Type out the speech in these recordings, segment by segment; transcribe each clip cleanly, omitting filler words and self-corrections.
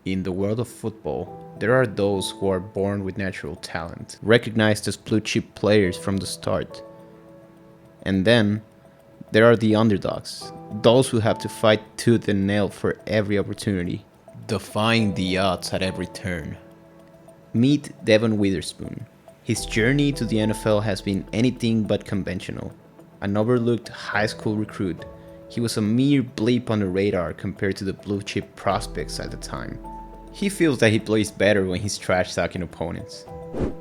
In the world of football, there are those who are born with natural talent, recognized as blue chip players from the start. And then, there are the underdogs, those who have to fight tooth and nail for every opportunity, defying the odds at every turn. Meet Devon Witherspoon. His journey to the NFL has been anything but conventional. An overlooked high school recruit, he was a mere blip on the radar compared to the blue chip prospects at the time. He feels that he plays better when he's trash talking opponents.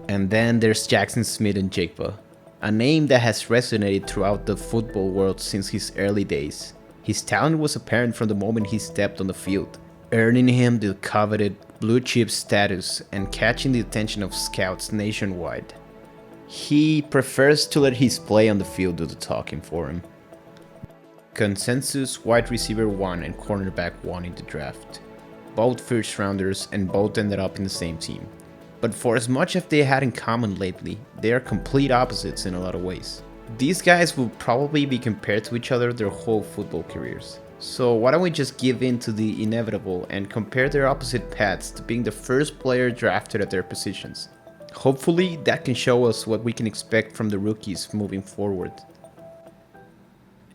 And then there's Jaxon Smith-Njigba, a name that has resonated throughout the football world since his early days. His talent was apparent from the moment he stepped on the field, earning him the coveted blue chip status and catching the attention of scouts nationwide. He prefers to let his play on the field do the talking for him. Consensus wide receiver 1 and cornerback 1 in the draft. Both first rounders and both ended up in the same team. But for as much as they had in common lately, they are complete opposites in a lot of ways. These guys will probably be compared to each other their whole football careers. So why don't we just give in to the inevitable and compare their opposite paths to being the first player drafted at their positions. Hopefully that can show us what we can expect from the rookies moving forward.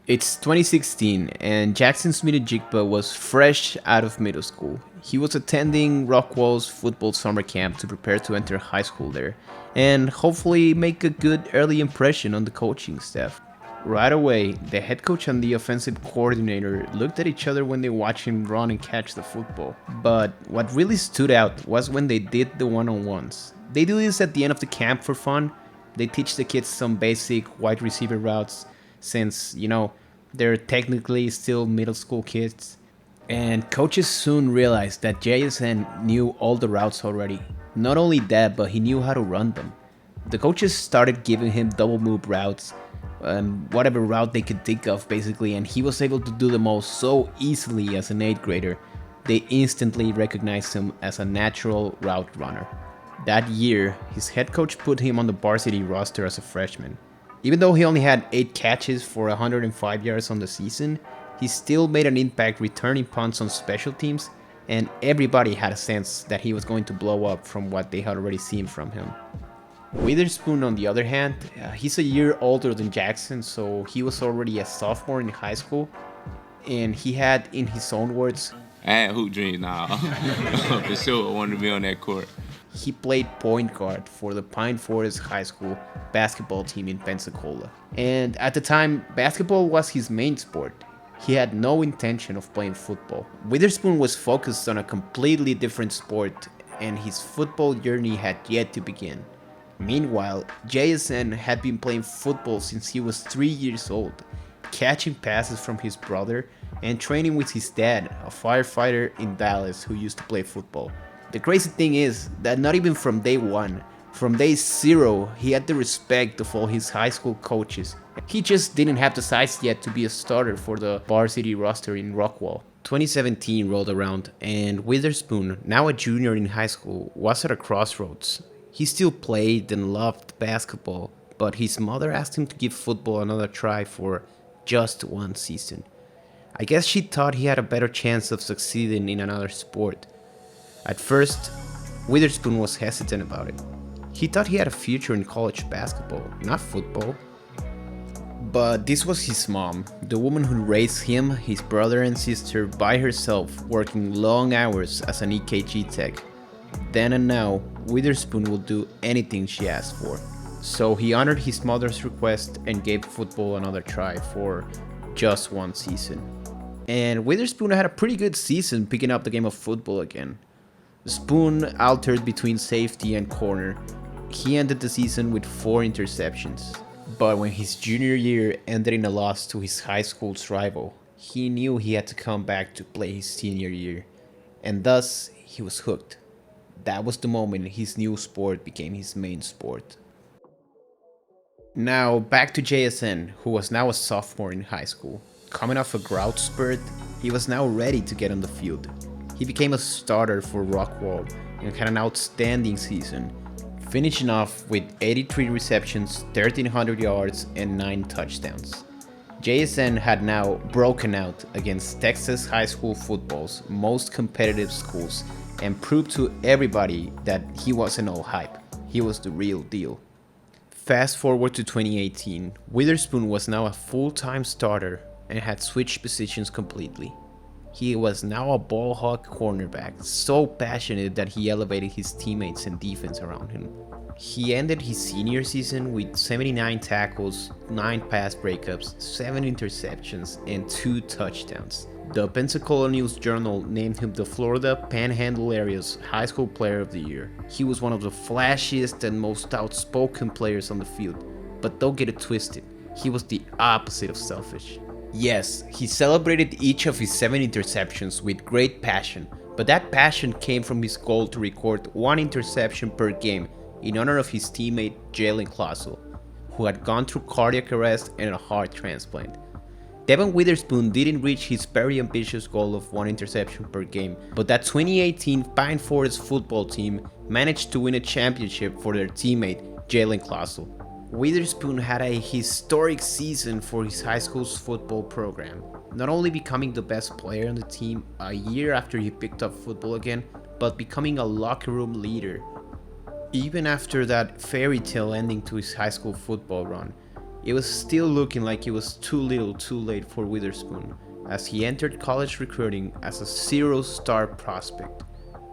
It's 2016 and Jaxon Smith-Njigba was fresh out of middle school. He was attending Rockwall's football summer camp to prepare to enter high school there and hopefully make a good early impression on the coaching staff. Right away, the head coach and the offensive coordinator looked at each other when they watched him run and catch the football. But what really stood out was when they did the one-on-ones. They do this at the end of the camp for fun. They teach the kids some basic wide receiver routes since, they're technically still middle school kids. And coaches soon realized that Jaxon knew all the routes already. Not only that, but he knew how to run them. The coaches started giving him double move routes, whatever route they could think of basically, and he was able to do them all so easily as an 8th grader. They instantly recognized him as a natural route runner. That year, his head coach put him on the varsity roster as a freshman. Even though he only had 8 catches for 105 yards on the season, he still made an impact returning punts on special teams, and everybody had a sense that he was going to blow up from what they had already seen from him. Witherspoon, on the other hand, he's a year older than Jaxon, so he was already a sophomore in high school, and he had, in his own words, I had hoop dreams now. For sure, I wanted to be on that court. He played point guard for the Pine Forest High School basketball team in Pensacola. And at the time, basketball was his main sport. He had no intention of playing football. Witherspoon was focused on a completely different sport, and his football journey had yet to begin. Meanwhile, Jaxon had been playing football since he was 3 years old, catching passes from his brother and training with his dad, a firefighter in Dallas who used to play football. The crazy thing is that not even from day 1, from day 0, he had the respect of all his high school coaches. He just didn't have the size yet to be a starter for the varsity roster in Rockwall. 2017 rolled around and Witherspoon, now a junior in high school, was at a crossroads. He still played and loved basketball, but his mother asked him to give football another try for just 1 season. I guess she thought he had a better chance of succeeding in another sport. At first, Witherspoon was hesitant about it. He thought he had a future in college basketball, not football. But this was his mom, the woman who raised him, his brother and sister by herself, working long hours as an EKG tech. Then and now, Witherspoon will do anything she asked for. So he honored his mother's request and gave football another try for just 1 season. And Witherspoon had a pretty good season picking up the game of football again. Spoon altered between safety and corner. He ended the season with 4 interceptions. But when his junior year ended in a loss to his high school's rival, he knew he had to come back to play his senior year. And thus, he was hooked. That was the moment his new sport became his main sport. Now, back to Jaxon, who was now a sophomore in high school. Coming off a growth spurt, he was now ready to get on the field. He became a starter for Rockwall and had an outstanding season, finishing off with 83 receptions, 1,300 yards, and 9 touchdowns. Jaxon had now broken out against Texas high school football's most competitive schools and proved to everybody that he wasn't all hype. He was the real deal. Fast forward to 2018, Witherspoon was now a full-time starter and had switched positions completely. He was now a ball hawk cornerback, so passionate that he elevated his teammates and defense around him. He ended his senior season with 79 tackles, 9 pass breakups, 7 interceptions, and 2 touchdowns. The Pensacola News Journal named him the Florida Panhandle Area's High School Player of the Year. He was one of the flashiest and most outspoken players on the field, but don't get it twisted, he was the opposite of selfish. Yes, he celebrated each of his 7 interceptions with great passion, but that passion came from his goal to record 1 interception per game in honor of his teammate Jalen Clausel, who had gone through cardiac arrest and a heart transplant. Devon Witherspoon didn't reach his very ambitious goal of 1 interception per game, but that 2018 Pine Forest football team managed to win a championship for their teammate Jalen Clausel. Witherspoon had a historic season for his high school's football program, not only becoming the best player on the team a year after he picked up football again, but becoming a locker room leader. Even after that fairy tale ending to his high school football run, it was still looking like it was too little too late for Witherspoon, as he entered college recruiting as a 0-star prospect.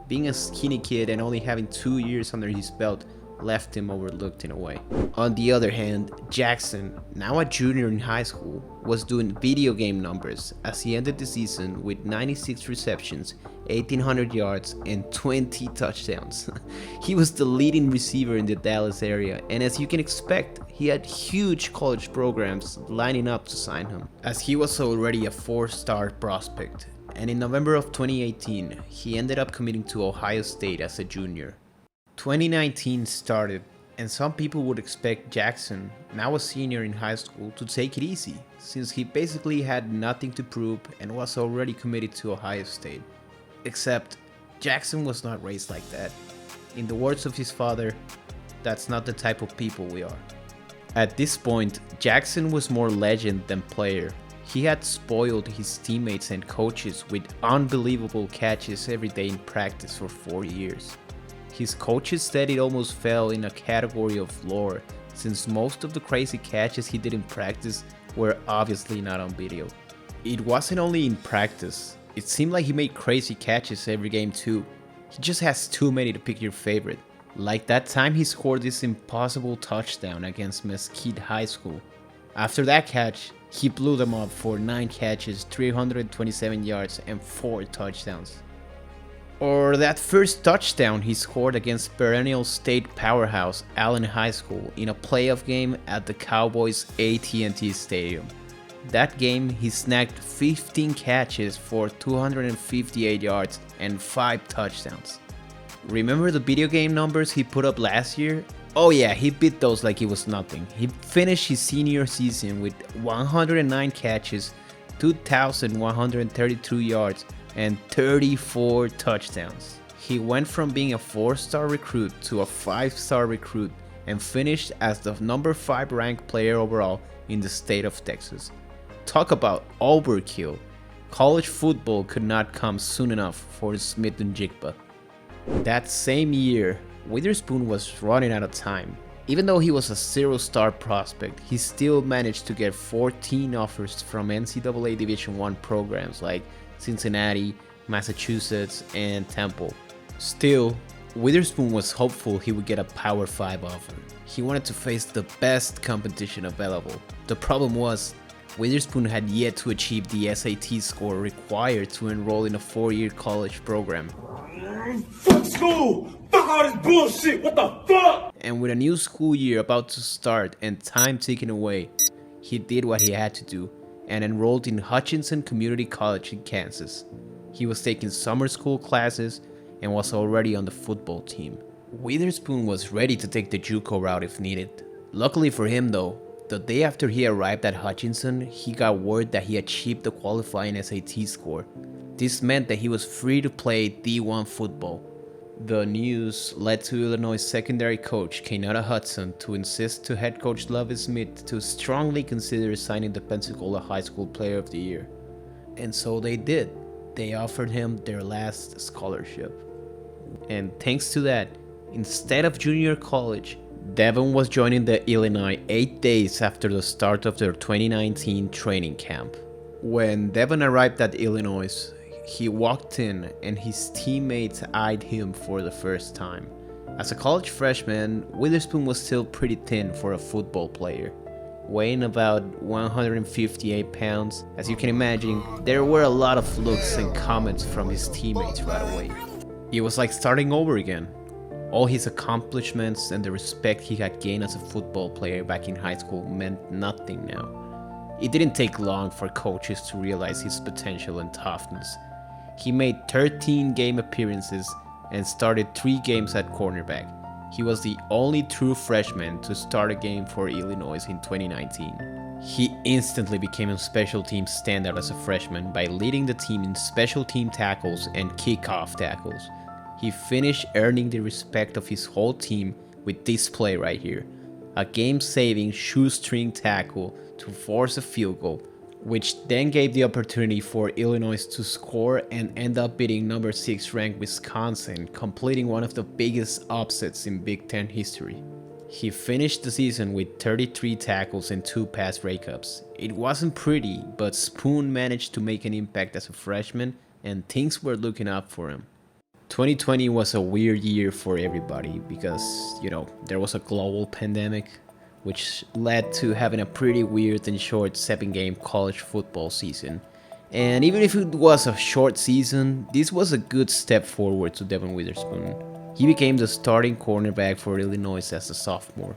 Being a skinny kid and only having 2 years under his belt left him overlooked in a way. On the other hand, Jaxon, now a junior in high school, was doing video game numbers as he ended the season with 96 receptions, 1,800 yards, and 20 touchdowns. He was the leading receiver in the Dallas area, and as you can expect, he had huge college programs lining up to sign him, as he was already a 4-star prospect. And in November of 2018, he ended up committing to Ohio State as a junior. 2019 started, and some people would expect Jaxon, now a senior in high school, to take it easy, since he basically had nothing to prove and was already committed to Ohio State. Except, Jaxon was not raised like that. In the words of his father, that's not the type of people we are. At this point, Jaxon was more legend than player. He had spoiled his teammates and coaches with unbelievable catches every day in practice for 4 years. His coaches said it almost fell in a category of lore, since most of the crazy catches he did in practice were obviously not on video. It wasn't only in practice, it seemed like he made crazy catches every game too. He just has too many to pick your favorite. Like that time he scored this impossible touchdown against Mesquite High School. After that catch, he blew them up for 9 catches, 327 yards, and 4 touchdowns. Or that first touchdown he scored against perennial state powerhouse Allen High School in a playoff game at the Cowboys' AT&T Stadium. That game he snagged 15 catches for 258 yards and 5 touchdowns. Remember the video game numbers he put up last year? Oh yeah, he beat those like it was nothing. He finished his senior season with 109 catches, 2,132 yards, and 34 touchdowns. He went from being a 4-star recruit to a 5-star recruit and finished as the number 5 ranked player overall in the state of Texas. Talk about overkill. College football could not come soon enough for Smith-Njigba. That same year, Witherspoon was running out of time. Even though he was a 0-star prospect, he still managed to get 14 offers from NCAA Division I programs like Cincinnati, Massachusetts, and Temple. Still, Witherspoon was hopeful he would get a Power 5 offer. He wanted to face the best competition available. The problem was, Witherspoon had yet to achieve the SAT score required to enroll in a 4-year college program. Fuck school! Fuck all this bullshit! What the fuck? And with a new school year about to start and time ticking away, he did what he had to do and enrolled in Hutchinson Community College in Kansas. He was taking summer school classes and was already on the football team. Witherspoon was ready to take the JUCO route if needed. Luckily for him though, the day after he arrived at Hutchinson, he got word that he achieved the qualifying SAT score. This meant that he was free to play D1 football. The news led to Illinois secondary coach Kenyatta Hudson to insist to head coach Lovie Smith to strongly consider signing the Pensacola High School Player of the Year. And so they did. They offered him their last scholarship. And thanks to that, instead of junior college, Devon was joining the Illinois 8 days after the start of their 2019 training camp. When Devon arrived at Illinois, he walked in and his teammates eyed him for the first time. As a college freshman, Witherspoon was still pretty thin for a football player, weighing about 158 pounds. As you can imagine, there were a lot of looks and comments from his teammates right away. It was like starting over again. All his accomplishments and the respect he had gained as a football player back in high school meant nothing now. It didn't take long for coaches to realize his potential and toughness. He made 13 game appearances and started 3 games at cornerback. He was the only true freshman to start a game for Illinois in 2019. He instantly became a special team standout as a freshman by leading the team in special team tackles and kickoff tackles. He finished earning the respect of his whole team with this play right here. A game-saving shoestring tackle to force a field goal, which then gave the opportunity for Illinois to score and end up beating number 6 ranked Wisconsin, completing one of the biggest upsets in Big Ten history. He finished the season with 33 tackles and 2 pass breakups. It wasn't pretty, but Spoon managed to make an impact as a freshman and things were looking up for him. 2020 was a weird year for everybody because, there was a global pandemic, which led to having a pretty weird and short 7-game college football season. And even if it was a short season, this was a good step forward to Devon Witherspoon. He became the starting cornerback for Illinois as a sophomore.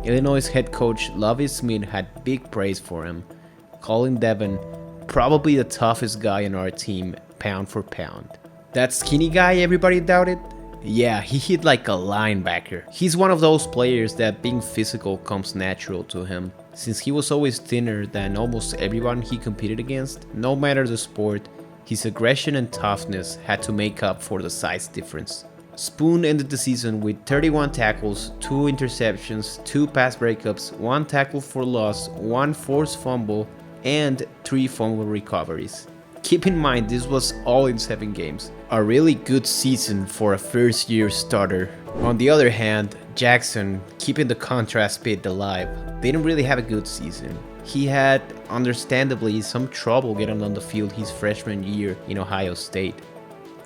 Illinois head coach Lovie Smith had big praise for him, calling Devon probably the toughest guy on our team, pound for pound. That skinny guy everybody doubted? Yeah, he hit like a linebacker. He's one of those players that being physical comes natural to him, since he was always thinner than almost everyone he competed against. No matter the sport, his aggression and toughness had to make up for the size difference. Spoon ended the season with 31 tackles, 2 interceptions, 2 pass breakups, 1 tackle for loss, 1 forced fumble, and 3 fumble recoveries. Keep in mind, this was all in 7 games. A really good season for a first-year starter. On the other hand, Jaxon, keeping the contrast bit alive, didn't really have a good season. He had, understandably, some trouble getting on the field his freshman year in Ohio State.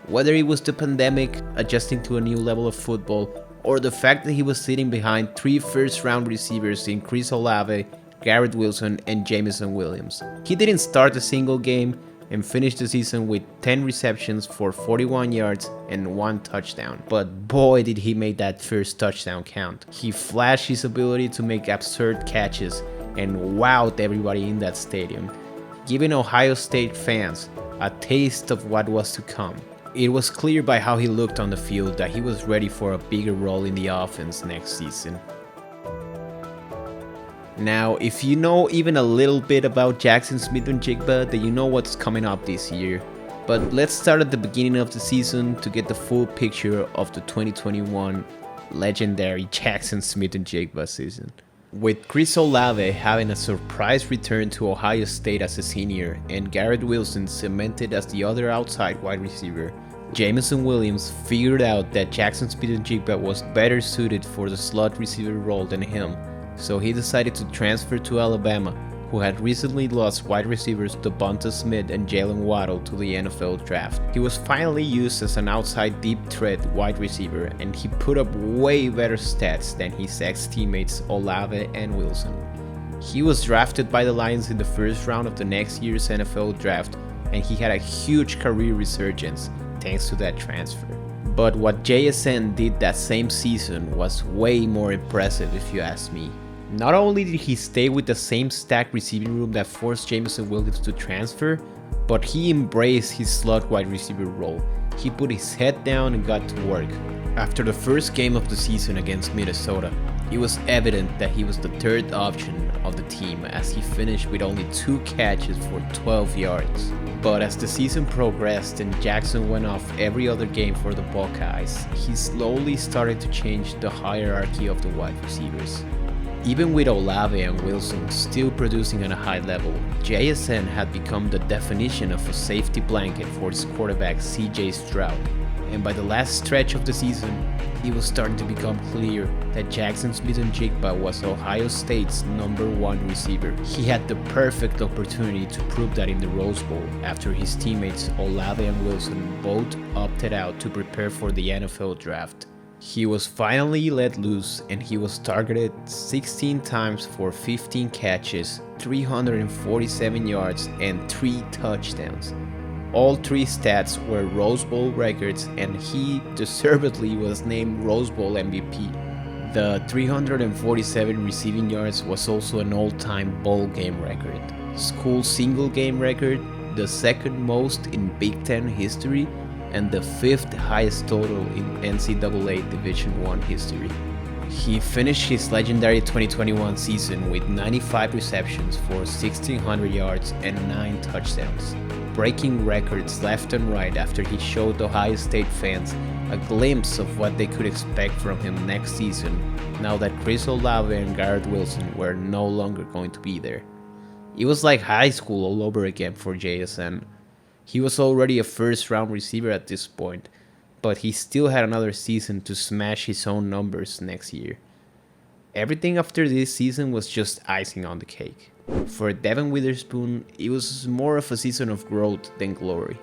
Whether it was the pandemic, adjusting to a new level of football, or the fact that he was sitting behind 3 first-round receivers in Chris Olave, Garrett Wilson, and Jameson Williams. He didn't start a single game, and finished the season with 10 receptions for 41 yards and 1 touchdown. But boy did he make that first touchdown count. He flashed his ability to make absurd catches and wowed everybody in that stadium, giving Ohio State fans a taste of what was to come. It was clear by how he looked on the field that he was ready for a bigger role in the offense next season. Now, if you know even a little bit about Jaxon Smith-Njigba, then you know what's coming up this year. But let's start at the beginning of the season to get the full picture of the 2021 legendary Jaxon Smith-Njigba season. With Chris Olave having a surprise return to Ohio State as a senior and Garrett Wilson cemented as the other outside wide receiver, Jameson Williams figured out that Jaxon Smith-Njigba was better suited for the slot receiver role than him. So he decided to transfer to Alabama, who had recently lost wide receivers Devonta Smith and Jalen Waddle to the NFL draft. He was finally used as an outside deep threat wide receiver, and he put up way better stats than his ex-teammates Olave and Wilson. He was drafted by the Lions in the first round of the next year's NFL draft, and he had a huge career resurgence thanks to that transfer. But what JSN did that same season was way more impressive if you ask me. Not only did he stay with the same stacked receiving room that forced Jameson Williams to transfer, but he embraced his slot wide receiver role. He put his head down and got to work. After the first game of the season against Minnesota, it was evident that he was the third option of the team as he finished with only 2 catches for 12 yards. But as the season progressed and Jaxon went off every other game for the Buckeyes, he slowly started to change the hierarchy of the wide receivers. Even with Olave and Wilson still producing at a high level, JSN had become the definition of a safety blanket for his quarterback CJ Stroud. and by the last stretch of the season, it was starting to become clear that Jaxon Smith-Njigba was Ohio State's #1 receiver. He had the perfect opportunity to prove that in the Rose Bowl after his teammates Olave and Wilson both opted out to prepare for the NFL draft. He was finally let loose and he was targeted 16 times for 15 catches, 347 yards, and 3 touchdowns. All 3 stats were Rose Bowl records and he deservedly was named Rose Bowl MVP. The 347 receiving yards was also an all-time bowl game record, school single game record, the second most in Big Ten history, and the 5th highest total in NCAA Division I history. He finished his legendary 2021 season with 95 receptions for 1,600 yards and 9 touchdowns, breaking records left and right after he showed Ohio State fans a glimpse of what they could expect from him next season now that Chris Olave and Garrett Wilson were no longer going to be there. It was like high school all over again for JSN. He was already a first-round receiver at this point, but he still had another season to smash his own numbers next year. Everything after this season was just icing on the cake. For Devon Witherspoon, it was more of a season of growth than glory.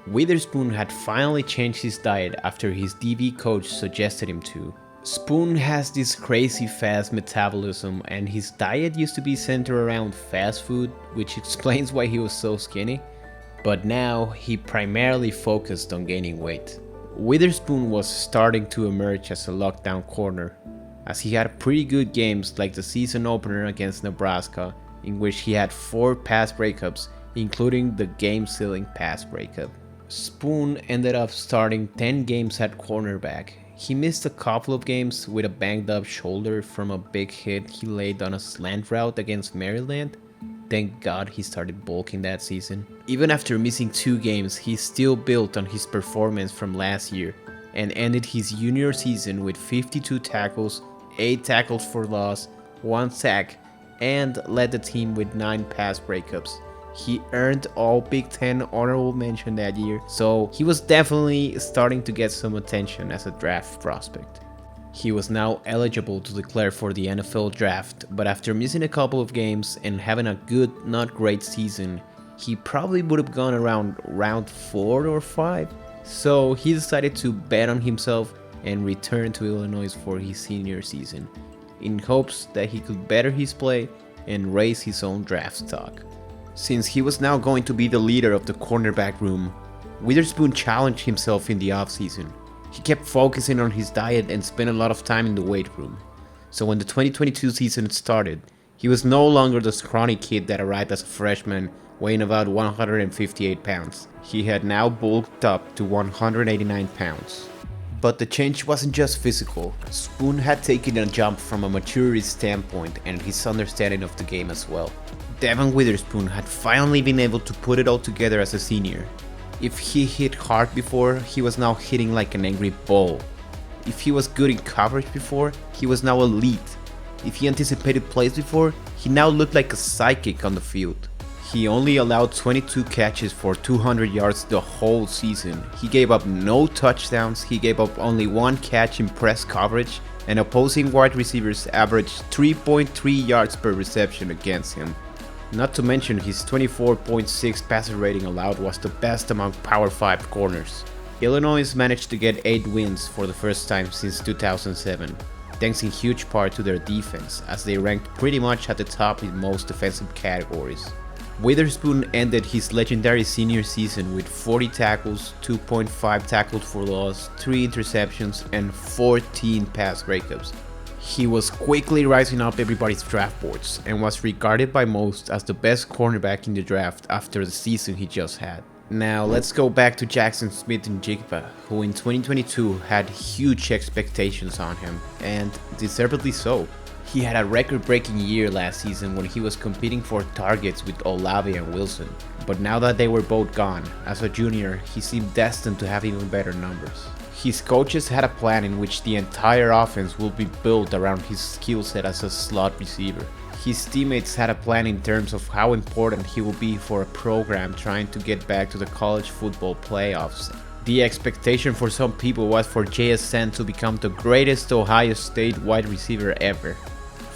Witherspoon had finally changed his diet after his DB coach suggested him to. Spoon has this crazy fast metabolism and his diet used to be centered around fast food, which explains why he was so skinny, but now he primarily focused on gaining weight. Witherspoon was starting to emerge as a lockdown corner, as he had pretty good games like the season opener against Nebraska, in which he had 4 pass breakups, including the game-sealing pass breakup. Spoon ended up starting 10 games at cornerback. He missed a couple of games with a banged up shoulder from a big hit he laid on a slant route against Maryland. Thank God he started bulking that season. Even after missing 2 games, he still built on his performance from last year and ended his junior season with 52 tackles, 8 tackles for loss, 1 sack, and led the team with 9 pass breakups. He earned all Big Ten honorable mention that year, so he was definitely starting to get some attention as a draft prospect. He was now eligible to declare for the NFL draft, but after missing a couple of games and having a good, not great season, he probably would have gone around round 4 or 5. So he decided to bet on himself and return to Illinois for his senior season, in hopes that he could better his play and raise his own draft stock. Since he was now going to be the leader of the cornerback room, Witherspoon challenged himself in the offseason. He kept focusing on his diet and spent a lot of time in the weight room. So when the 2022 season started, he was no longer the scrawny kid that arrived as a freshman weighing about 158 pounds. He had now bulked up to 189 pounds. But the change wasn't just physical. Spoon had taken a jump from a maturity standpoint and his understanding of the game as well. Devon Witherspoon had finally been able to put it all together as a senior. If he hit hard before, he was now hitting like an angry bull. If he was good in coverage before, he was now elite. If he anticipated plays before, he now looked like a psychic on the field. He only allowed 22 catches for 200 yards the whole season. He gave up no touchdowns, he gave up only 1 catch in press coverage, and opposing wide receivers averaged 3.3 yards per reception against him. Not to mention his 24.6 passer rating allowed was the best among Power 5 corners. Illinois managed to get 8 wins for the first time since 2007, thanks in huge part to their defense, as they ranked pretty much at the top in most defensive categories. Witherspoon ended his legendary senior season with 40 tackles, 2.5 tackled for loss, 3 interceptions, and 14 pass breakups. He was quickly rising up everybody's draft boards and was regarded by most as the best cornerback in the draft after the season he just had. Now let's go back to Jaxon Smith-Njigba, who in 2022 had huge expectations on him, and deservedly so. He had a record-breaking year last season when he was competing for targets with Olave and Wilson, but now that they were both gone, as a junior, he seemed destined to have even better numbers. His coaches had a plan in which the entire offense will be built around his skill set as a slot receiver. His teammates had a plan in terms of how important he will be for a program trying to get back to the college football playoffs. The expectation for some people was for Jaxon to become the greatest Ohio State wide receiver ever.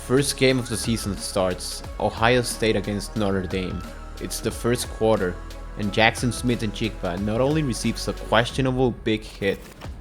First game of the season starts, Ohio State against Notre Dame. It's the first quarter, and Jaxon Smith-Njigba not only receives a questionable big hit,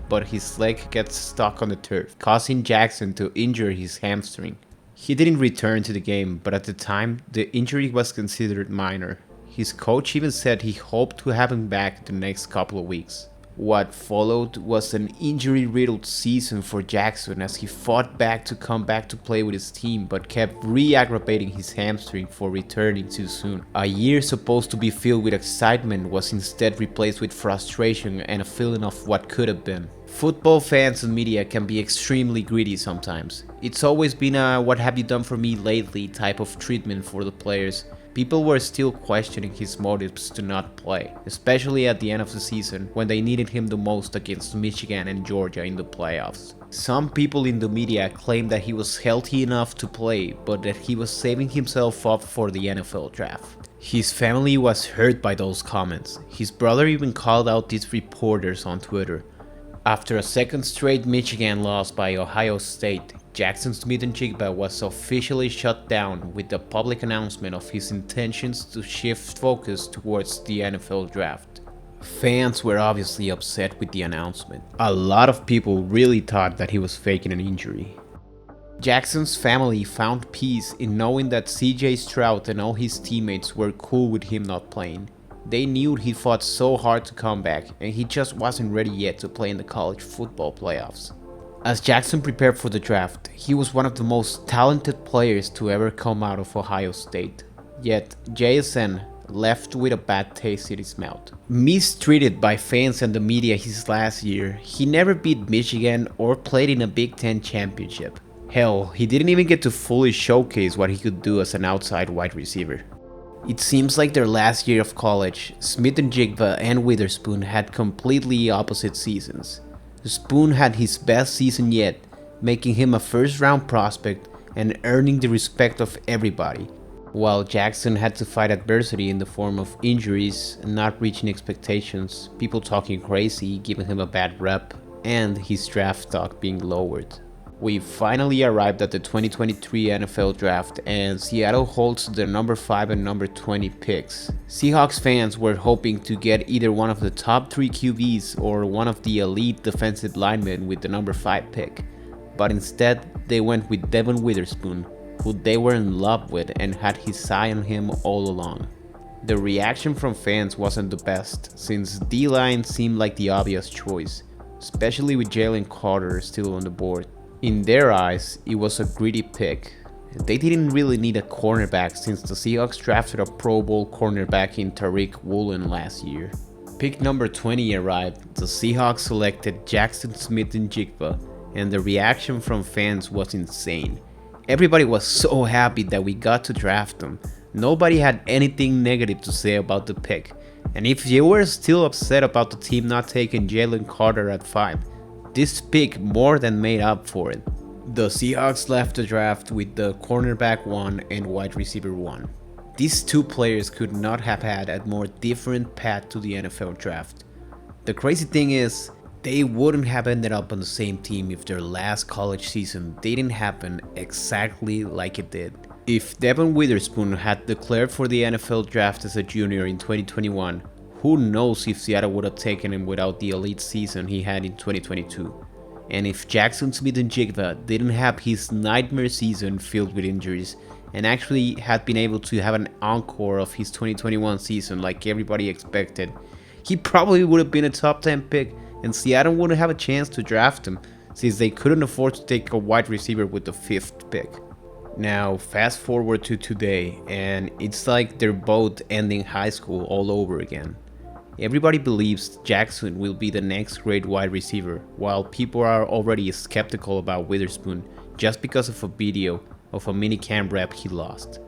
but his leg gets stuck on the turf, causing Jaxon to injure his hamstring. He didn't return to the game, but at the time, the injury was considered minor. His coach even said he hoped to have him back the next couple of weeks. What followed was an injury-riddled season for Jaxon as he fought back to come back to play with his team but kept re-aggravating his hamstring for returning too soon. A year supposed to be filled with excitement was instead replaced with frustration and a feeling of what could have been. Football fans and media can be extremely greedy sometimes. It's always been a "what have you done for me lately" type of treatment for the players. People were still questioning his motives to not play, especially at the end of the season when they needed him the most against Michigan and Georgia in the playoffs. Some people in the media claimed that he was healthy enough to play, but that he was saving himself up for the NFL draft. His family was hurt by those comments. His brother even called out these reporters on Twitter. After a second straight Michigan loss by Ohio State, Jaxon Smith-Njigba was officially shut down with the public announcement of his intentions to shift focus towards the NFL draft. Fans were obviously upset with the announcement. A lot of people really thought that he was faking an injury. Jaxon's family found peace in knowing that CJ Stroud and all his teammates were cool with him not playing. They knew he fought so hard to come back, and he just wasn't ready yet to play in the college football playoffs. As Jaxon prepared for the draft, he was one of the most talented players to ever come out of Ohio State. Yet, Jaxon left with a bad taste in his mouth. Mistreated by fans and the media his last year, he never beat Michigan or played in a Big Ten championship. Hell, he didn't even get to fully showcase what he could do as an outside wide receiver. It seems like their last year of college, Smith-Njigba and Witherspoon had completely opposite seasons. Spoon had his best season yet, making him a first-round prospect and earning the respect of everybody, while Jaxon had to fight adversity in the form of injuries, not reaching expectations, people talking crazy, giving him a bad rep, and his draft stock being lowered. We finally arrived at the 2023 NFL Draft, and Seattle holds the number 5 and number 20 picks. Seahawks fans were hoping to get either one of the top 3 QBs or one of the elite defensive linemen with the number 5 pick, but instead they went with Devon Witherspoon, who they were in love with and had his eye on him all along. The reaction from fans wasn't the best, since D-line seemed like the obvious choice, especially with Jalen Carter still on the board. In their eyes, it was a greedy pick. They didn't really need a cornerback since the Seahawks drafted a Pro Bowl cornerback in Tariq Woolen last year. Pick number 20 arrived, the Seahawks selected Jaxon Smith-Njigba, and the reaction from fans was insane. Everybody was so happy that we got to draft him. Nobody had anything negative to say about the pick. And if you were still upset about the team not taking Jalen Carter at 5, this pick more than made up for it. The Seahawks left the draft with the cornerback 1 and wide receiver 1. These two players could not have had a more different path to the NFL draft. The crazy thing is, they wouldn't have ended up on the same team if their last college season didn't happen exactly like it did. If Devon Witherspoon had declared for the NFL draft as a junior in 2021, who knows if Seattle would have taken him without the elite season he had in 2022. And if Jaxon Smith-Njigba didn't have his nightmare season filled with injuries and actually had been able to have an encore of his 2021 season like everybody expected, he probably would have been a top 10 pick and Seattle wouldn't have a chance to draft him since they couldn't afford to take a wide receiver with the 5th pick. Now fast forward to today and it's like they're both ending high school all over again. Everybody believes Jaxon will be the next great wide receiver, while people are already skeptical about Witherspoon just because of a video of a minicamp rep he lost.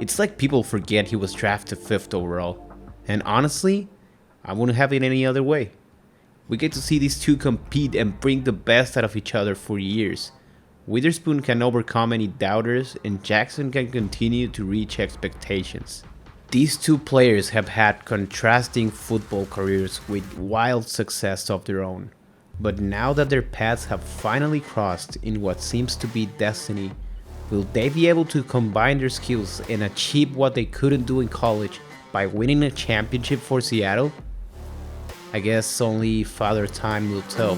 It's like people forget he was drafted 5th overall, and honestly, I wouldn't have it any other way. We get to see these two compete and bring the best out of each other for years. Witherspoon can overcome any doubters, and Jaxon can continue to reach expectations. These two players have had contrasting football careers with wild success of their own. But now that their paths have finally crossed in what seems to be destiny, will they be able to combine their skills and achieve what they couldn't do in college by winning a championship for Seattle? I guess only Father Time will tell.